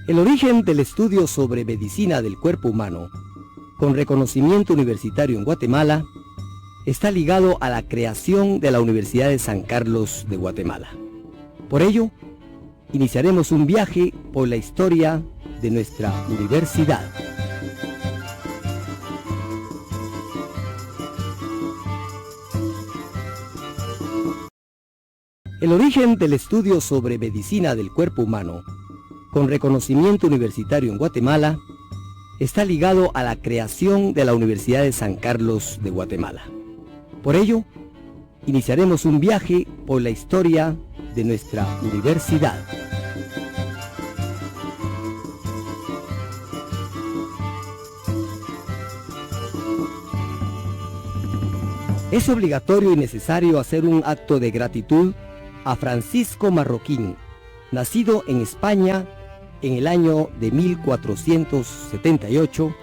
El origen del estudio sobre medicina del cuerpo humano, con reconocimiento universitario en Guatemala, está ligado a la creación de la Universidad de San Carlos de Guatemala. Por ello, iniciaremos un viaje por la historia de nuestra universidad. El origen del estudio sobre medicina del cuerpo humano, con reconocimiento universitario en Guatemala, está ligado a la creación de la Universidad de San Carlos de Guatemala. Por ello, iniciaremos un viaje por la historia de nuestra universidad. Es obligatorio y necesario hacer un acto de gratitud a Francisco Marroquín, nacido en España en el año de 1478,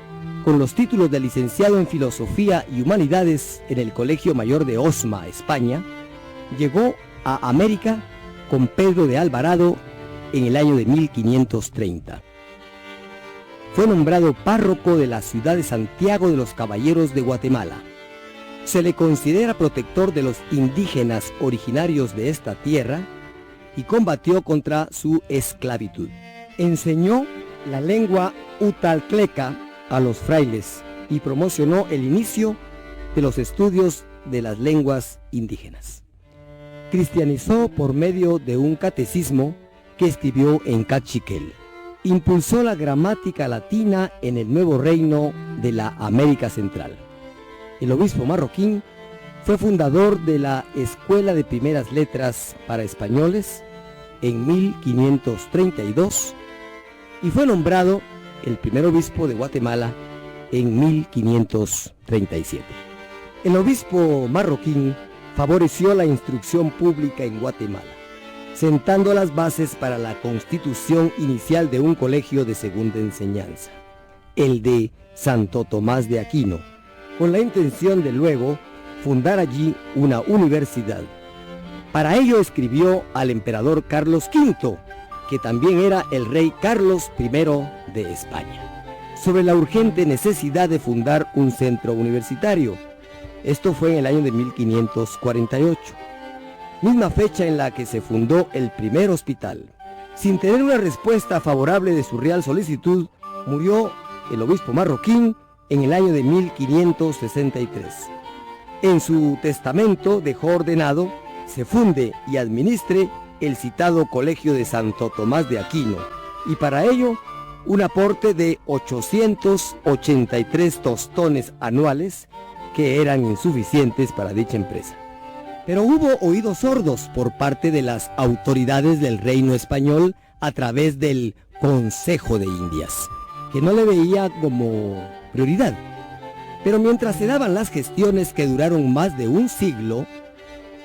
con los títulos de licenciado en Filosofía y Humanidades en el Colegio Mayor de Osma, España. Llegó a América con Pedro de Alvarado en el año de 1530. Fue nombrado párroco de la ciudad de Santiago de los Caballeros de Guatemala. Se le considera protector de los indígenas originarios de esta tierra y combatió contra su esclavitud. Enseñó la lengua utaltleca a los frailes y promocionó el inicio de los estudios de las lenguas indígenas. Cristianizó por medio de un catecismo que escribió en cachiquel. Impulsó la gramática latina en el nuevo reino de la América Central. El obispo Marroquín fue fundador de la Escuela de Primeras Letras para Españoles en 1532 y fue nombrado el primer obispo de Guatemala en 1537. El obispo Marroquín favoreció la instrucción pública en Guatemala, sentando las bases para la constitución inicial de un colegio de segunda enseñanza, el de Santo Tomás de Aquino, con la intención de luego fundar allí una universidad. Para ello escribió al emperador Carlos V, que también era el rey Carlos I de España, sobre la urgente necesidad de fundar un centro universitario. Esto fue en el año de 1548, misma fecha en la que se fundó el primer hospital. Sin tener una respuesta favorable de su real solicitud, murió el obispo Marroquín en el año de 1563. En su testamento dejó ordenado se funde y administre el citado Colegio de Santo Tomás de Aquino, y para ello un aporte de 883 tostones anuales, que eran insuficientes para dicha empresa. Pero hubo oídos sordos por parte de las autoridades del reino español a través del Consejo de Indias, que no le veía como prioridad. Pero mientras se daban las gestiones que duraron más de un siglo,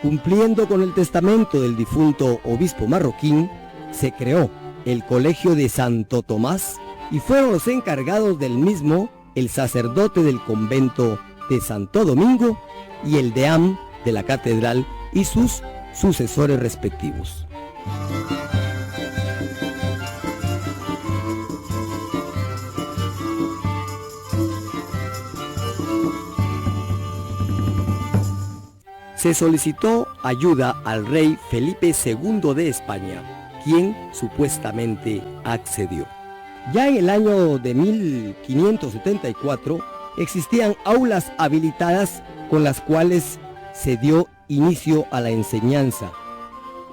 cumpliendo con el testamento del difunto obispo Marroquín, se creó el Colegio de Santo Tomás y fueron los encargados del mismo el sacerdote del convento de Santo Domingo y el deán de la catedral y sus sucesores respectivos. Se solicitó ayuda al rey Felipe II de España, quien supuestamente accedió. Ya en el año de 1574 existían aulas habilitadas con las cuales se dio inicio a la enseñanza.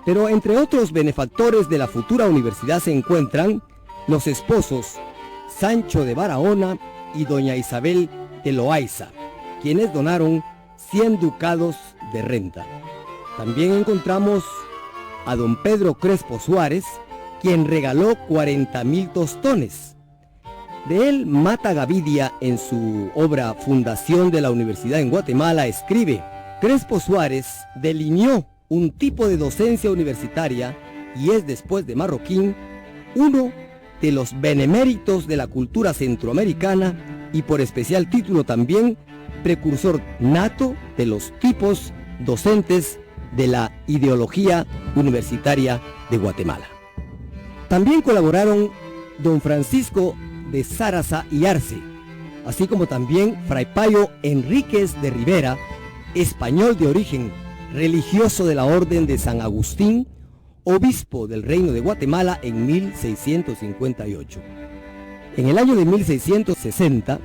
Pero entre otros benefactores de la futura universidad se encuentran los esposos Sancho de Barahona y doña Isabel de Loaiza, quienes donaron 100 ducados de renta. También encontramos a don Pedro Crespo Suárez, quien regaló 40,000 tostones. De él, Mata Gavidia, en su obra Fundación de la Universidad en Guatemala, escribe: Crespo Suárez delineó un tipo de docencia universitaria y es, después de Marroquín, uno de los beneméritos de la cultura centroamericana y por especial título también precursor nato de los tipos docentes de la ideología universitaria de Guatemala. También colaboraron don Francisco de Zaraza y Arce, así como también Fray Payo Enríquez de Rivera, español de origen, religioso de la Orden de San Agustín, obispo del Reino de Guatemala en 1658. En el año de 1660,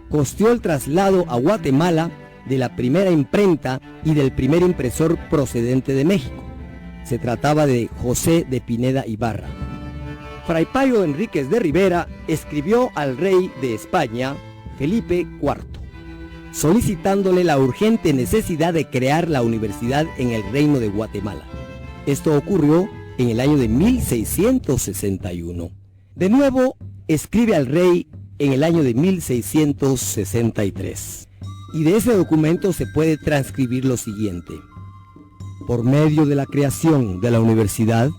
costeó el traslado a Guatemala de la primera imprenta y del primer impresor procedente de México. Se trataba de José de Pineda Ibarra. Fray Payo Enríquez de Rivera escribió al rey de España, Felipe IV, solicitándole la urgente necesidad de crear la universidad en el Reino de Guatemala. Esto ocurrió en el año de 1661. De nuevo, escribe al rey en el año de 1663. Y de ese documento se puede transcribir lo siguiente: por medio de la creación de la universidad,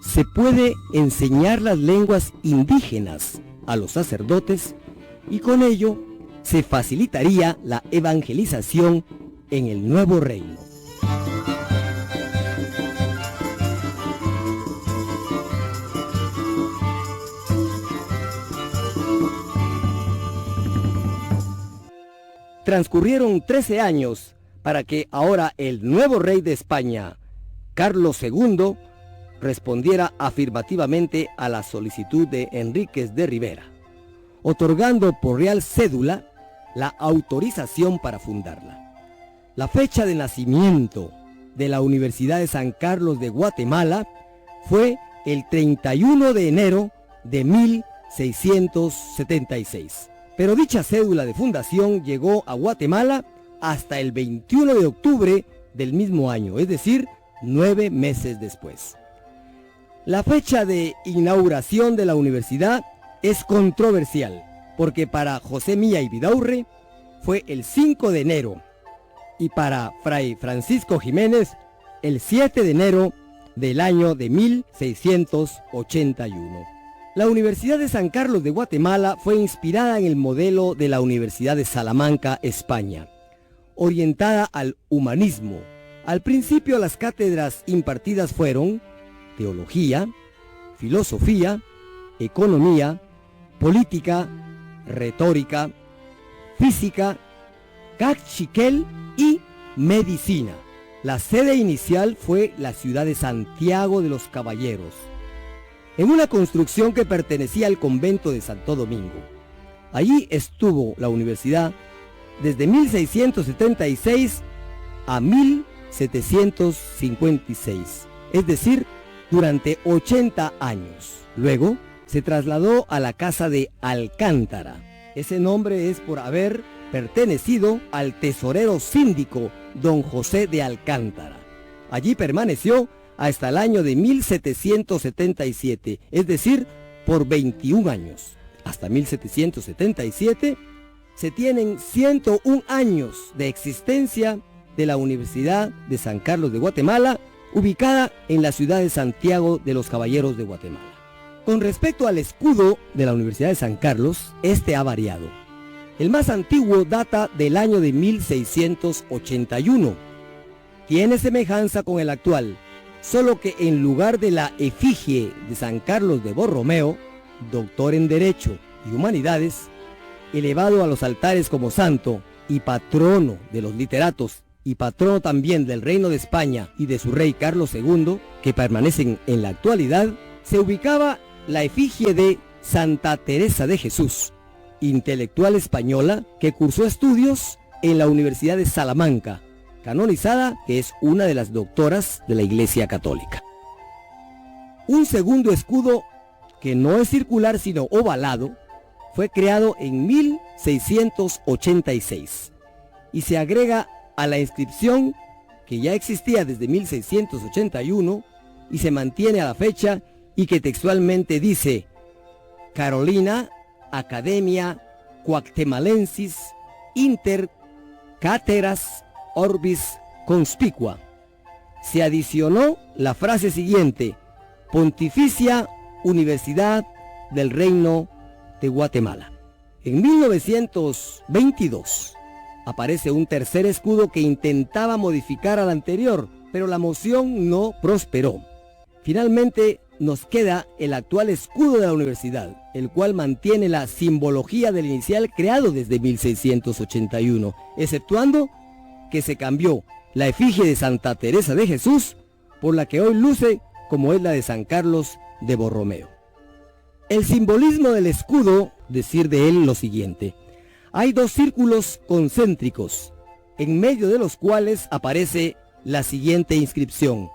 se puede enseñar las lenguas indígenas a los sacerdotes y con ello se facilitaría la evangelización en el nuevo reino. Transcurrieron 13 años para que ahora el nuevo rey de España, Carlos II, respondiera afirmativamente a la solicitud de Enríquez de Rivera, otorgando por real cédula la autorización para fundarla. La fecha de nacimiento de la Universidad de San Carlos de Guatemala fue el 31 de enero de 1676. Pero dicha cédula de fundación llegó a Guatemala hasta el 21 de octubre del mismo año, es decir, 9 meses después. La fecha de inauguración de la universidad es controversial, porque para José Milla y Vidaurre fue el 5 de enero y para Fray Francisco Jiménez el 7 de enero del año de 1681. La Universidad de San Carlos de Guatemala fue inspirada en el modelo de la Universidad de Salamanca, España, orientada al humanismo. Al principio las cátedras impartidas fueron teología, filosofía, economía, política, retórica, física, cachiquel y medicina. La sede inicial fue la ciudad de Santiago de los Caballeros, en una construcción que pertenecía al convento de Santo Domingo. Allí estuvo la universidad desde 1676 a 1756, es decir, durante 80 años. Luego se trasladó a la casa de Alcántara. Ese nombre es por haber pertenecido al tesorero síndico don José de Alcántara. Allí permaneció hasta el año de 1777, es decir, por 21 años. Hasta 1777 se tienen 101 años de existencia de la Universidad de San Carlos de Guatemala, ubicada en la ciudad de Santiago de los Caballeros de Guatemala. Con respecto al escudo de la Universidad de San Carlos, este ha variado. El más antiguo data del año de 1681. Tiene semejanza con el actual, solo que en lugar de la efigie de San Carlos de Borromeo, doctor en Derecho y Humanidades, elevado a los altares como santo y patrono de los literatos y patrono también del Reino de España y de su rey Carlos II, que permanecen en la actualidad, se ubicaba la efigie de Santa Teresa de Jesús, intelectual española que cursó estudios en la Universidad de Salamanca, canonizada, que es una de las doctoras de la Iglesia Católica. Un segundo escudo, que no es circular sino ovalado, fue creado en 1686 y se agrega a la inscripción que ya existía desde 1681 y se mantiene a la fecha y que textualmente dice: Carolina Academia Cuactemalensis Inter Cateras Orbis Conspicua. Se adicionó la frase siguiente: Pontificia Universidad del Reino de Guatemala. En 1922 aparece un tercer escudo que intentaba modificar al anterior, pero la moción no prosperó. Finalmente nos queda el actual escudo de la universidad, el cual mantiene la simbología del inicial creado desde 1681, exceptuando que se cambió la efigie de Santa Teresa de Jesús por la que hoy luce como es la de San Carlos de Borromeo. El simbolismo del escudo, decir de él lo siguiente: hay dos círculos concéntricos, en medio de los cuales aparece la siguiente inscripción: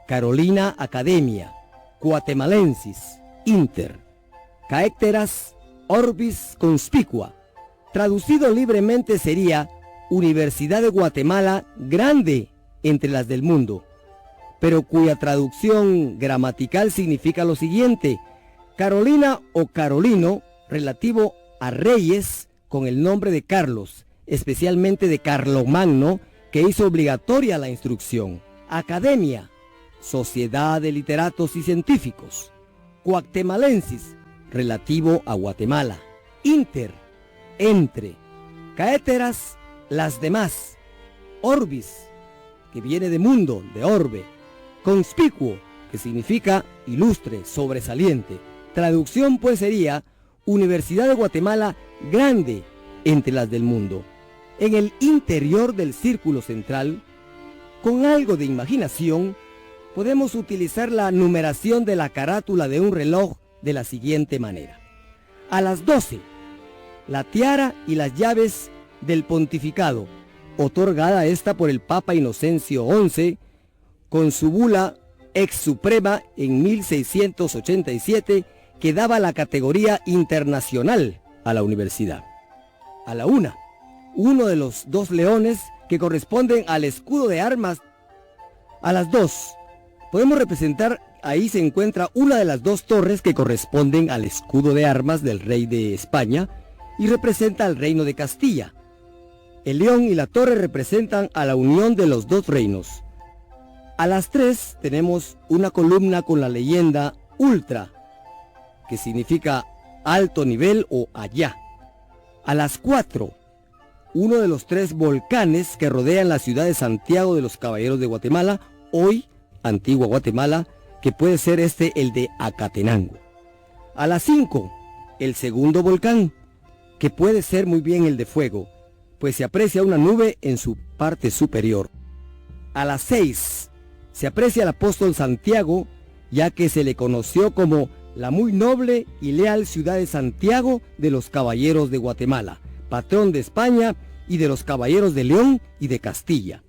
Carolina Academia, Guatemalensis, Inter, Caecteras Orbis Conspicua. Traducido libremente sería Universidad de Guatemala grande entre las del mundo, pero cuya traducción gramatical significa lo siguiente: Carolina o Carolino, relativo a reyes con el nombre de Carlos, especialmente de Carlomagno, que hizo obligatoria la instrucción. Academia, Sociedad de Literatos y Científicos. Guatemalensis, relativo a Guatemala. Inter, entre. Caeteras, las demás. Orbis, que viene de mundo, de orbe. Conspicuo, que significa ilustre, sobresaliente. Traducción pues sería Universidad de Guatemala grande entre las del mundo. En el interior del círculo central, con algo de imaginación, podemos utilizar la numeración de la carátula de un reloj de la siguiente manera: a las 12, la tiara y las llaves del pontificado, otorgada esta por el Papa Inocencio XI, con su bula ex suprema en 1687, que daba la categoría internacional a la universidad. A la 1, uno de los dos leones que corresponden al escudo de armas. A las 2, podemos representar, ahí se encuentra una de las dos torres que corresponden al escudo de armas del rey de España y representa al reino de Castilla. El león y la torre representan a la unión de los dos reinos. A las 3 tenemos una columna con la leyenda Ultra, que significa alto nivel o allá. A las 4, uno de los 3 volcanes que rodean la ciudad de Santiago de los Caballeros de Guatemala, hoy Antigua Guatemala, que puede ser el de Acatenango. A las 5, el segundo volcán, que puede ser muy bien el de Fuego, pues se aprecia una nube en su parte superior. A las 6, se aprecia el apóstol Santiago, ya que se le conoció como la muy noble y leal ciudad de Santiago de los Caballeros de Guatemala, patrón de España y de los Caballeros de León y de Castilla.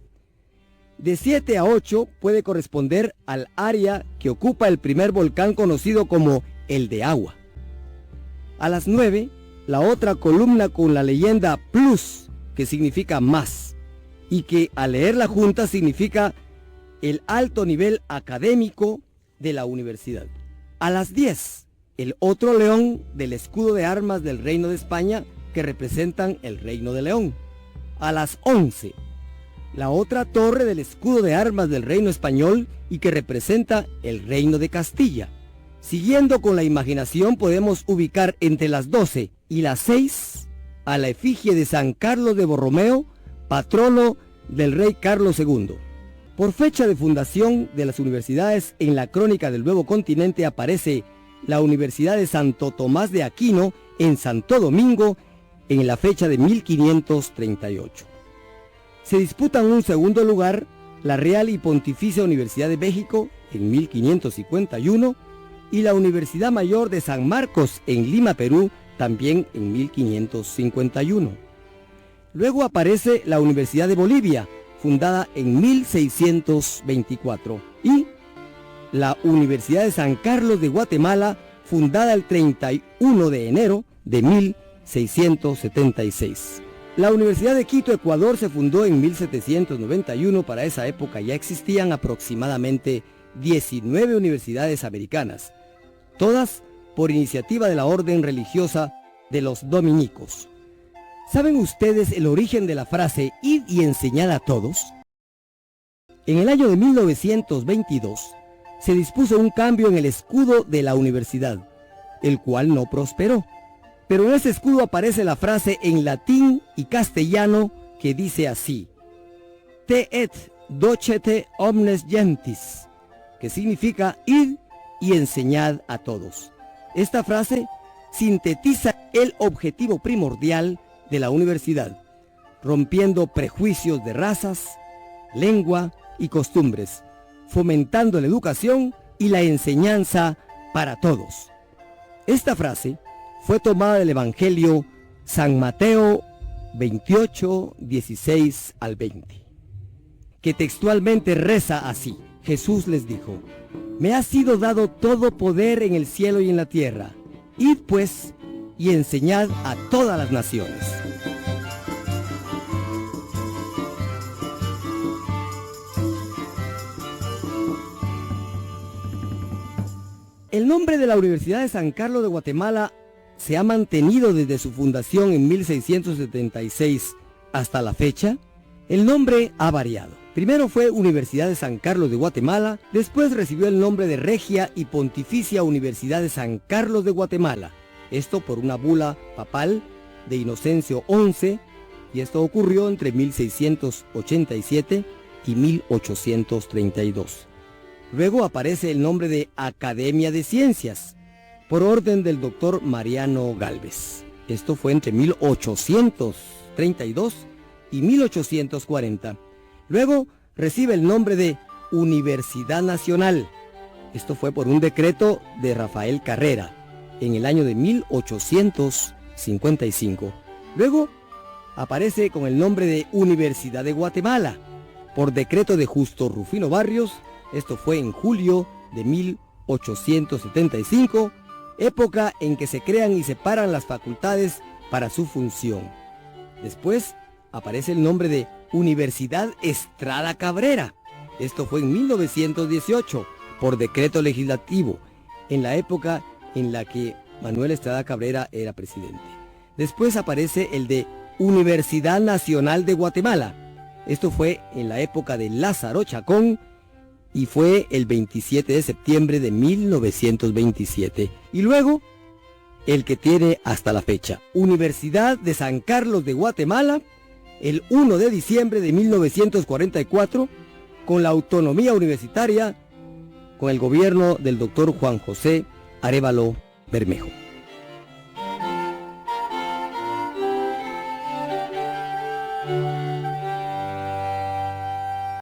De 7 a 8 puede corresponder al área que ocupa el primer volcán conocido como el de Agua. A las 9, la otra columna con la leyenda Plus, que significa más, y que al leer la junta significa el alto nivel académico de la universidad. A las 10, el otro león del escudo de armas del Reino de España, que representan el Reino de León. A las 11, la otra torre del escudo de armas del Reino Español y que representa el Reino de Castilla. Siguiendo con la imaginación, podemos ubicar entre las 12 y las 6 a la efigie de San Carlos de Borromeo, patrono del rey Carlos II. Por fecha de fundación de las universidades, en la Crónica del Nuevo Continente aparece la Universidad de Santo Tomás de Aquino en Santo Domingo en la fecha de 1538. Se disputan un segundo lugar la Real y Pontificia Universidad de México en 1551 y la Universidad Mayor de San Marcos en Lima, Perú, también en 1551. Luego aparece la Universidad de Bolivia, fundada en 1624, y la Universidad de San Carlos de Guatemala, fundada el 31 de enero de 1676. La Universidad de Quito, Ecuador, se fundó en 1791. Para esa época ya existían aproximadamente 19 universidades americanas, todas por iniciativa de la orden religiosa de los dominicos. ¿Saben ustedes el origen de la frase "id y enseñad a todos"? En el año de 1922 se dispuso un cambio en el escudo de la universidad, el cual no prosperó. Pero en ese escudo aparece la frase en latín y castellano que dice así: "Te et docete omnes gentis", que significa "id y enseñad a todos. Esta frase sintetiza el objetivo primordial de la universidad, rompiendo prejuicios de razas, lengua y costumbres, fomentando la educación y la enseñanza para todos. Esta frase fue tomada del Evangelio San Mateo 28, 16 al 20, que textualmente reza así. Jesús les dijo: me ha sido dado todo poder en el cielo y en la tierra. Id pues y enseñad a todas las naciones. El nombre de la Universidad de San Carlos de Guatemala se ha mantenido desde su fundación en 1676 hasta la fecha. El nombre ha variado. Primero fue Universidad de San Carlos de Guatemala, después recibió el nombre de Regia y Pontificia Universidad de San Carlos de Guatemala. Esto por una bula papal de Inocencio XI, y esto ocurrió entre 1687 y 1832. Luego aparece el nombre de Academia de Ciencias, por orden del doctor Mariano Gálvez. Esto fue entre 1832 y 1840. Luego recibe el nombre de Universidad Nacional. Esto fue por un decreto de Rafael Carrera en el año de 1855. Luego aparece con el nombre de Universidad de Guatemala, por decreto de Justo Rufino Barrios. Esto fue en julio de 1875, época en que se crean y separan las facultades para su función. Después aparece el nombre de Universidad Estrada Cabrera. Esto fue en 1918, por decreto legislativo, en la época en la que Manuel Estrada Cabrera era presidente. Después aparece el de Universidad Nacional de Guatemala. Esto fue en la época de Lázaro Chacón y fue el 27 de septiembre de 1927. Y luego, el que tiene hasta la fecha, Universidad de San Carlos de Guatemala, el 1 de diciembre de 1944, con la autonomía universitaria, con el gobierno del doctor Juan José Arévalo Bermejo.